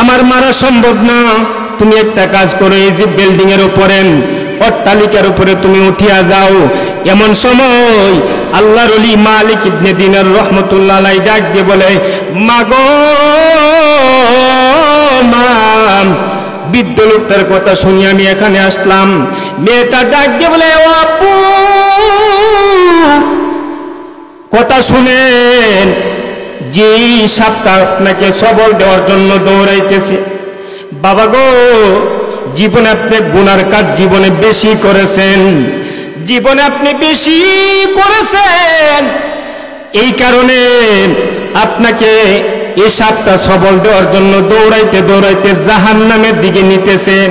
আমার মারা সম্ভব না, তুমি একটা কাজ করো, এই যে বিল্ডিং এর উপরে অট্টালিকার উপরে তুমি উঠিয়া যাও। এমন সময় আল্লাহর ওলি মালিক ইবনে দিনার রহমতুল্লাহ আলাইহি ডাক দিয়ে বলে, মাগো মা, বৃদ্ধ লোকটার কথা শুনি আমি এখানে আসলাম। মেয়েটা ডাক দিয়ে বলে, ও আপু, কথা শুনেন, যেই সাপটা আপনাকে সবল দেওয়ার জন্য দৌড়াইতেছে। বাবা গো, জীবনে আপনি গুনার কাজ জীবনে বেশি করেছেন, জীবনে আপনি বেশি করেছেন, এই কারণে আপনাকে এই সাপটা সবল দেওয়ার জন্য দৌড়াইতে দৌড়াইতে জাহান্নামের দিকে নিতেছেন।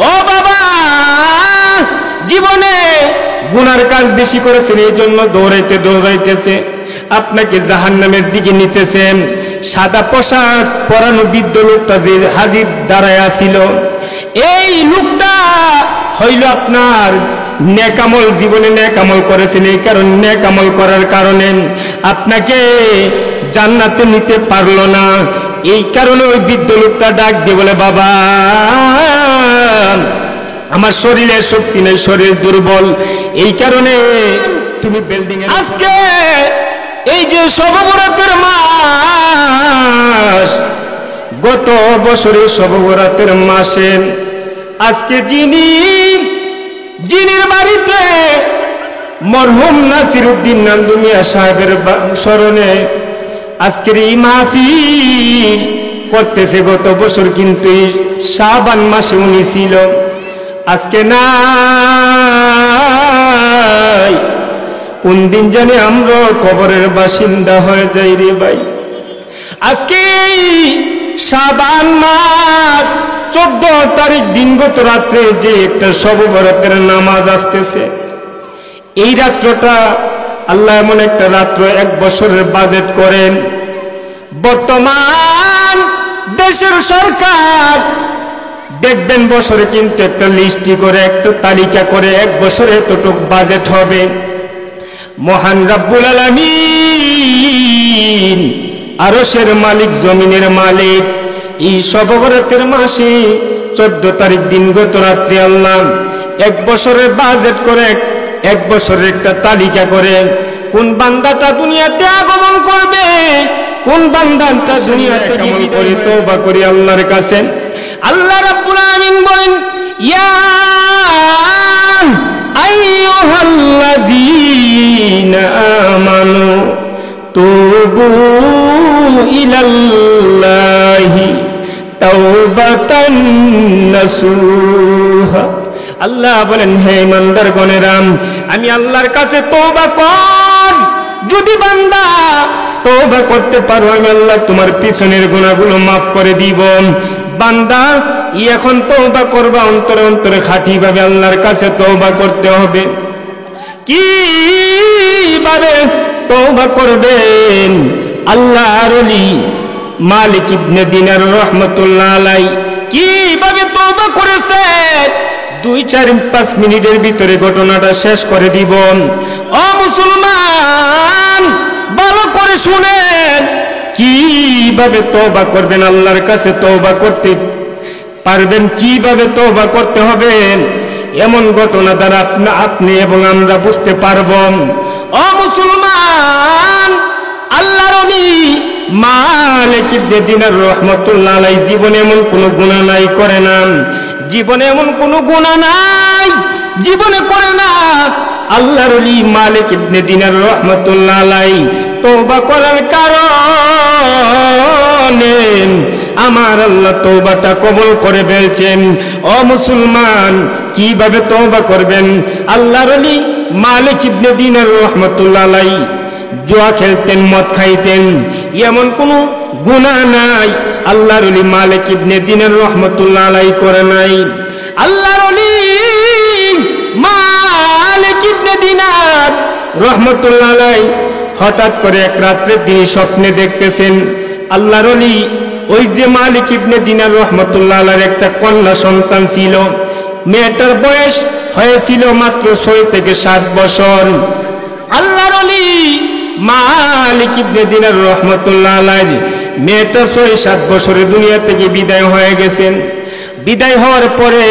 ও বাবা, জীবনে গুনার কাজ বেশি করেছেন, এই জন্য দৌড়াইতে দৌড়াইতেছে আপনাকে জাহান্নামের দিকে নিতেছেন। সাদা পোশাক পরানো বৃদ্ধ লোকটা যে হাজির দাঁড়ায় ছিল, এই লোকটা হইল আপনার নেকামল, জীবনে নেকামল করেছেন, এই কারণে নেকামল করার কারণে আপনাকে জান্নাতে নিতে পারলো না। এই কারণে ওই বৃদ্ধ লোকটা ডাক দিয়ে বলে, বাবা আমার শরীরের শক্তি নেই, শরীর দুর্বল, এই কারণে তুমি বিল্ডিং এ। আজকে এই যে শবে বরাতের মাস, গত বছরে শবে বরাতের মাসে আজকে যিনির বাড়িতে মরহুম নাসিরউদ্দিন নান্দু মিয়া সাহেবের স্মরণে আজকের এই মাহফিল করতেছে। গত বছর কিন্তু শাবান মাসে উনি ছিল, আজকে নাই। কোন দিন জানি আমরা কবরের বাসিন্দা হয়ে যাই রে ভাই। আজকে শাবান মাস 14 তারিখ দিনগত রাত্রে যে একটা শবে বরাতের নামাজ আসতেছে, এই রাত্রটা আল্লাহ এমন একটা রাত্র 1 বছরের বাজেট করেন। বর্তমান দেশের সরকার দেখবেন বছরে কিন্তু একটা লিস্টি করে, একটা তালিকা করে 1 বছরে এতটুক বাজেট হবে। মহান রব্বুল আলামিন আরশের মালিক, জমিনের মালিক, এই শবে বরাতের মাসে 14 তারিখ দিনগত রাত্রে আল্লাহ 1 বছরের বাজেট করে, 1 বছরের একটা তালিকা করে কোন বান্দাটা দুনিয়াতে আগমন করবে, কোন বান্দাটা দুনিয়াতে কেমন করে তওবা করি আল্লাহর কাছে। আল্লাহ রাব্বুল আলামিন বলেন, ইয়া আইয়ুহাল্লাযীনা আমানু তুবু ইলাল্লাহি তাওবাতান নাসুহা। আল্লাহ বলেন, হে ইমানদারগণেরা, আমি আল্লাহর কাছে তওবা কর। যদি বান্দা তওবা করতে পারো, আমি আল্লাহ তোমার পিছনের গুনাহগুলো maaf করে দিব। বান্দা এখন তওবা করবা, অন্তরে অন্তরে খাঁটি ভাবে আল্লাহর কাছে তওবা করতে হবে। কিভাবে তওবা করবেন? আল্লাহর ওলি মালিক ইবনে দিনার রহমতুল্লাহ আলাইহি কিভাবে তওবা করেছে 2-4-5 মিনিটের ভিতরে ঘটনাটা শেষ করে দিব। ও মুসলমান, ভালো করে শুনেন, কিভাবে তওবা করবেন, আল্লাহর কাছে তওবা করতে পারবেন, কিভাবে তওবা করতে হবে, এমন ঘটনা দ্বারা আপনি এবং আমরা বুঝতে পারব। ও মুসলমান, আল্লাহর ওলি মালিক ইবনে দিনার রহমতুল্লাহ আলাইহি জীবনে এমন কোনো গুনাহ নাই করে না, জীবনে এমন কোনো গুনাহ নাই জীবনে করে না। আল্লাহর ওলি মালিক ইবনে দিনার রহমতুল্লাহ আলাইহি তওবা করার কারণে আমার আল্লাহ তওবাটা কবুল করে ফেলছেন। ও মুসলমান, কিভাবে তওবা করবেন? আল্লাহর ওলি মালিক ইবনে দিনার রহমতুল্লাহ আলাইহি জুয়া খেলতেন, মদ খাইতেন, এমন কোনো গুনাহ নাই আল্লাহর ওলি মালিক ইবনে দিনার রহমতুল্লাহ আলাইহি করে নাই। আল্লাহর ওলি মালিক ইবনে দিনার রহমতুল্লাহ আলাইহি হঠাৎ করে এক রাত্রে তিনি স্বপ্নে দেখতেছেন, আল্লাহর ওলি ওই যে মালিক ইবনে দিনার রহমতুল্লাহ আলাইহির একটা কন্যা সন্তান ছিল, মেয়েটার বয়স হয়েছিল মাত্র 6 থেকে 7 বছর। আল্লাহর ওলি মালিক ইবনে দিনার রহমতুল্লাহ আলাইহি মেয়েটা ৬-৭ বছরে দুনিয়া থেকে বিদায় হয়ে গেছেন। বিদায় হওয়ার পরে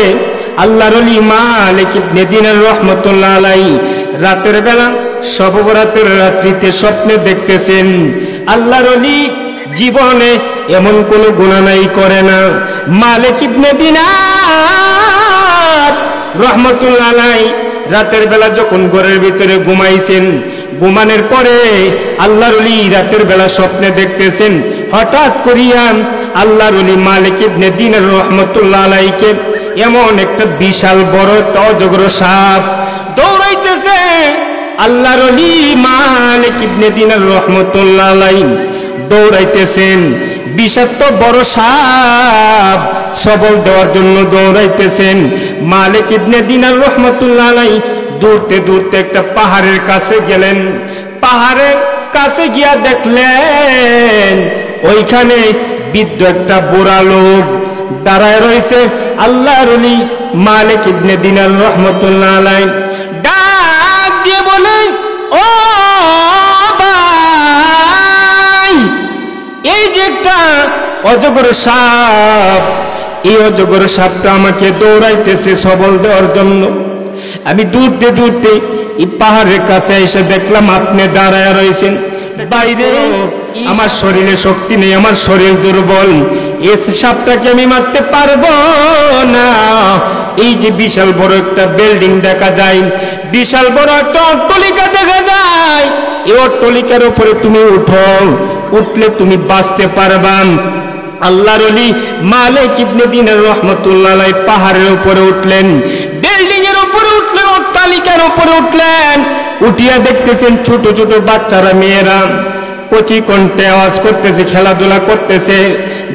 আল্লাহর ওলি মালিক ইবনে দিনার রহমাতুল্লাহ আলাইহি রাতের বেলা শবে বরাতের রাত্রিতে স্বপ্নে দেখতেছেন আল্লাহর ওলি জীবনে এমন কোন গুনাহ নাই করে না। মালিক ইবনে দিনার রহমাতুল্লাহ আলাইহি রাতের বেলা যখন ঘরের ভিতরে ঘুমাইছেন, ঘুমানোর পরে আল্লাহর ওলি রাতের বেলা স্বপ্নে দেখতেছেন হঠাৎ করিয়া আল্লাহর ওলি মালিক ইবনে দিনার রহমাতুল্লাহ আলাইহিকে এমন একটা বিশাল বড় একটা অজগর সাপ দৌড়াইতেছে। আল্লাহর ওলি মালিক ইবনে দিনার রহমাতুল্লাহ আলাইহি দৌড়াইতেছেন, বিষাক্ত বড় সাপ সবল দেওয়ার জন্য দৌড়াইতেছেন। মালিক ইবনে দিনার রহমাতুল্লাহ আলাইহি দৌড়তে দৌড়তে একটা পাহাড়ের কাছে গেলেন। পাহাড়ের কাছে গিয়া দেখলেন ওইখানে বৃদ্ধ একটা বুড়া লোক দাঁড়ায় রয়েছে। আল্লাহর ওলি মালিক ইবনে দিনার রহমাতুল্লাহ আলাইহি ডাক দিয়ে বলে, ও ভাই, এই যে একটা অজগর সাপ, এই অজগর সাপটা আমাকে দৌড়াইতেছে সবল দেওয়ার জন্য। আমি দৌড়তে দৌড়তে এই পাহাড়ের কাছে এসে দেখলাম আপনি দাঁড়ায় রয়েছেন। বাইরে আমার শরীরে শক্তি নেই, আমার শরীর দুর্বল, এই সাপটাকে আমি মারতে পারবো না। এই যে বিশাল বড় একটা বিল্ডিং দেখা যায়, বিশাল বড় একটা অট্টালিকা দেখা যায়, এই অট্টালিকার উপরে তুমি উঠো, উঠলে তুমি বাঁচতে পারবা। আল্লাহর ওলি মালিক ইবনে দিনার রহমাতুল্লাহ আলাইহি পাহাড়ের উপরে উঠলেন, বিল্ডিং এর উপরে উঠলেন, অট্টালিকার উপরে উঠলেন। উঠিয়া দেখতেছেন ছোট ছোট বাচ্চারা, মেয়েরা কচি কণ্ঠে আওয়াজ করতেছে, খেলাধুলা করতেছে।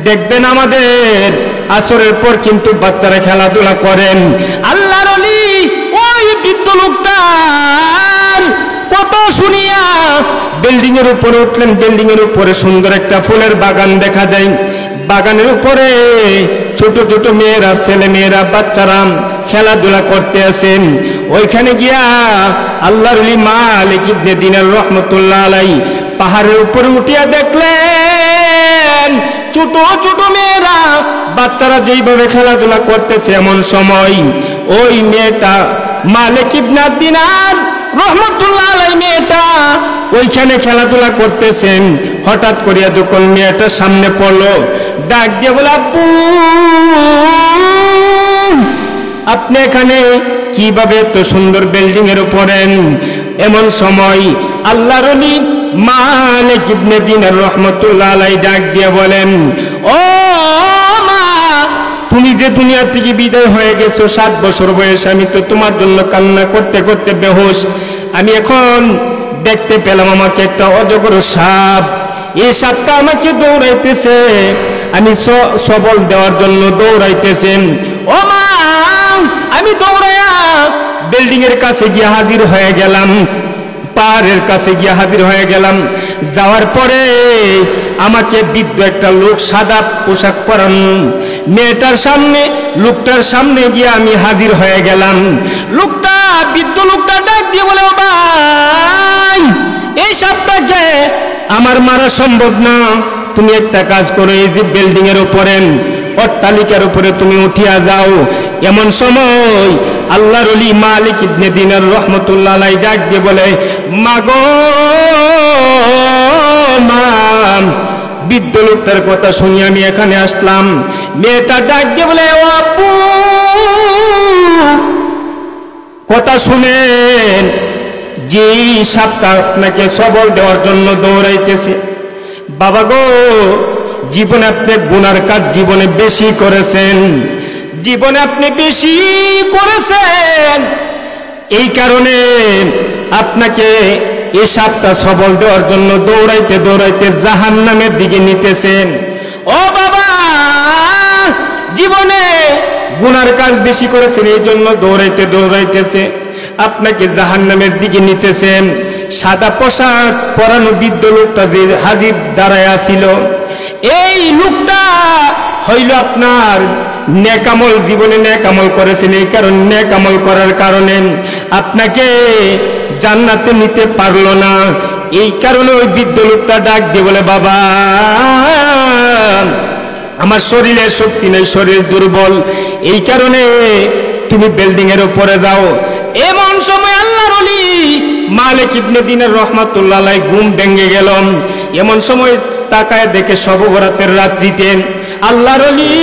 দেখবেন আমাদের আসরের পর কিন্তু বাচ্চারা খেলাধুলা করেন। আল্লাহর ওলি ওই বৃদ্ধ লোকটার কথা শুনিয়া বিল্ডিং এর উপরে উঠলেন। বিল্ডিং এর উপরে সুন্দর একটা ফুলের বাগান দেখা যায়। বাগানের উপরে ছোট ছোট মেয়েরা, ছেলে মেয়েরা, বাচ্চারা খেলাধুলা করতে আছেন। ওইখানে গিয়া আল্লাহর ওলি মালিক ইবনে দিনার রহমাতুল্লাহ আলাইহি পাহাড়ের উপরে উঠিয়া দেখলেন ছোট ছোট মেয়েরা, বাচ্চারা যেইভাবে খেলাধুলা করতেছে, এমন সময় ওই মেয়েটা মালিক ইবনে দিনার রহমাতুল্লাহ আলাইহি মেয়েটা ওইখানে খেলাধুলা করতেছেন। হঠাৎ করিয়া যখন মেয়েটা সামনে পড়লো, ডাক দিয়ে বলে, আব্বু, আপনি এখানে কিভাবে এত সুন্দর বিল্ডিং এর উপরে? এমন সময় আল্লাহর ওলি মালিক ইবনে দিনার রহমাতুল্লাহ আলাইহি ডাক দিয়ে বলেন, ও মা, তুমি যে দুনিয়া থেকে বিদায় হয়ে গেছো 7 বছর বয়সে, আমি তো তোমার জন্য কান্না করতে করতে বেহুশ। আমি এখন দেখতে পেলাম আমাকে একটা অজগর সাপ, এই সাপটা আমাকে দৌড়াইতেছে, আমি সবল দেওয়ার জন্য দৌড়াইতেছেন। ও মা, আমি দৌড়াইয়া বিল্ডিং এর কাছে গিয়ে হাজির হয়ে গেলাম, পাহাড়ের কাছে গিয়ে হাজির হয়ে গেলাম। যাওয়ার পরে আমাকে বৃদ্ধ একটা লোক, সাদা পোশাক পরানো, মেয়েটার সামনে, লোকটার সামনে গিয়ে আমি হাজির হয়ে গেলাম। লোকটা, বৃদ্ধ লোকটা ডাক দিয়ে বলে, ও ভাই, এই সাপটাকে আমার মারা সম্ভব না, তুমি একটা কাজ করো, এই যে বিল্ডিং এর উপরে, অট্টালিকার উপরে তুমি উঠিয়া যাও। এমন সময় আল্লাহর ওলি মালিক ইবনে দিনার রহমাতুল্লাহ আলাইহি ডাক দিয়ে বলে, মাগো মা, বৃদ্ধ লোকটার কথা শুনি আমি এখানে আসলাম। মেয়েটা ডাক দিয়ে বলে, ও আপু, কথা শুনেন, যে সাপটা আপনাকে সবল দেওয়ার জন্য দৌড়াইতেছে। বাবা গো, জীবনে আপনি গুনার কাজ জীবনে বেশি করেছেন, জীবনে আপনি বেশি করেছেন, এই কারণে আপনাকে এই সাপটা সবল দেওয়ার জন্য দৌড়াইতে দৌড়াইতে জাহান্নামের দিকে নিতেছেন। ও বাবা, জীবনে গুনার কাজ বেশি করেছেন, এই জন্য দৌড়াইতে দৌড়াইতেছে আপনাকে জাহান্নামের দিকে নিতেছেন। সাদা পোশাক পরানো বৃদ্ধ লোকটা যে হাজির দাঁড়ায় ছিল, এই লোকটা হইল আপনার নেকামল, জীবনে নেকামল করেছেন, এই কারণে নেকামল করার কারণে আপনাকে জান্নাতে নিতে পারলো না। এই কারণে ওই বৃদ্ধ লোকটা ডাক দিয়ে বলে, বাবা, আমার শরীরে শক্তি নেই, শরীর দুর্বল, এই কারণে তুমি বিল্ডিং এর উপরে যাও। এমন সময় আল্লাহর ওলি মালিক ইবনে দিনার রাহমাতুল্লাহ আলাইহি ঘুম ভেঙে গেল। এমন সময় তাকায় দেখে শবে বরাতের রাত্রিতে আল্লাহর ওলি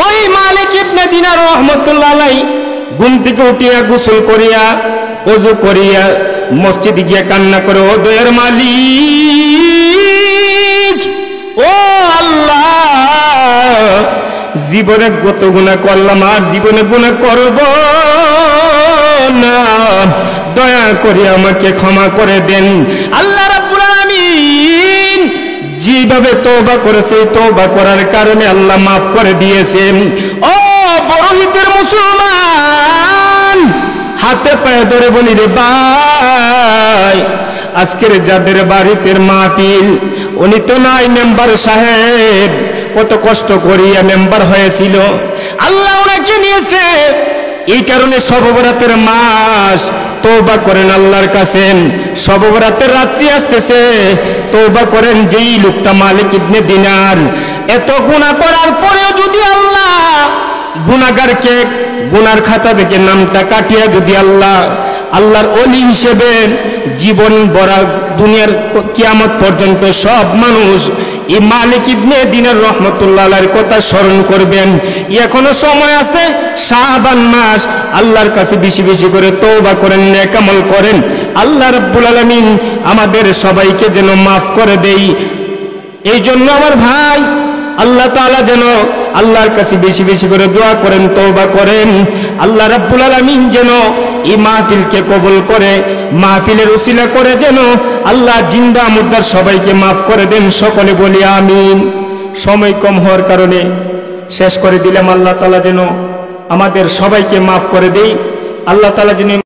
ওই মালিক ইবনে দিনার রাহমাতুল্লাহ আলাইহি ঘুম থেকে উঠিয়া গোসল করিয়া ওযু করিয়া মসজিদে গিয়ে কান্না করে, ও দয়ার মালিক, ও আল্লাহ, জীবনে কত গুনাহ করলাম, আর জীবনে গুনাহ করব না, দয়া করে আমাকে ক্ষমা করে দেন। আল্লাহ রাব্বুল আলামিন যেভাবে তওবা করেছে, তওবা করার কারণে আল্লাহ মাফ করে দিয়েছেন। ও বড়হিতের মুসলমান, হাতে পায়ে ধরে বলি রে ভাই, আজকের যাদের বাড়িতে মাহফিল, উনি তো নাই মেম্বার সাহেব, কত কষ্ট করিয়া মেম্বার হয়েছিল, আল্লাহ ওনাকে নিয়েছে। এই কারণে শবে বরাতের মাস, তওবা করেন আল্লাহর কাছে। শবে বরাতের রাত্রি আসতেছে, তওবা করেন। যেই লোকটা মালিক ইবনে দিনার এত গুনাহ করার পরেও যদি আল্লাহ গুনাহগারকে গুনার খাতা থেকে নামটা কাটিয়ে যদি আল্লাহর ওলি হিসেবে জীবন ভরা দুনিয়ার কিয়ামত পর্যন্ত সব মানুষ এই মালিক ইবনে দিনার রাহমাতুল্লাহ আলাইহির কথা স্মরণ করবেন। এখনো সময় আছে, শাবান মাস, আল্লাহর কাছে বেশি বেশি করে তওবা করেন, নেক আমল করেন। আল্লাহ রাব্বুল আলামিন আমাদের সবাইকে যেন মাফ করে দেই। এই জন্য আমার ভাই, আল্লাহ তাআলা যেন আল্লাহর কাছে বেশি বেশি করে দোয়া করেন, তওবা করেন। আল্লাহ রাব্বুল আলামিন যেন এই মাহফিলকে কবুল করে, মাহফিলের উসিলা করে যেন আল্লাহ জিন্দা মুর্দার সবাইকে মাফ করে দেন। সকলে বলি আমিন। সময় কম হওয়ার কারণে শেষ করে দিলাম। আল্লাহ তাআলা যেন আমাদের সবাইকে মাফ করে দেই। আল্লাহ তাআলা যেন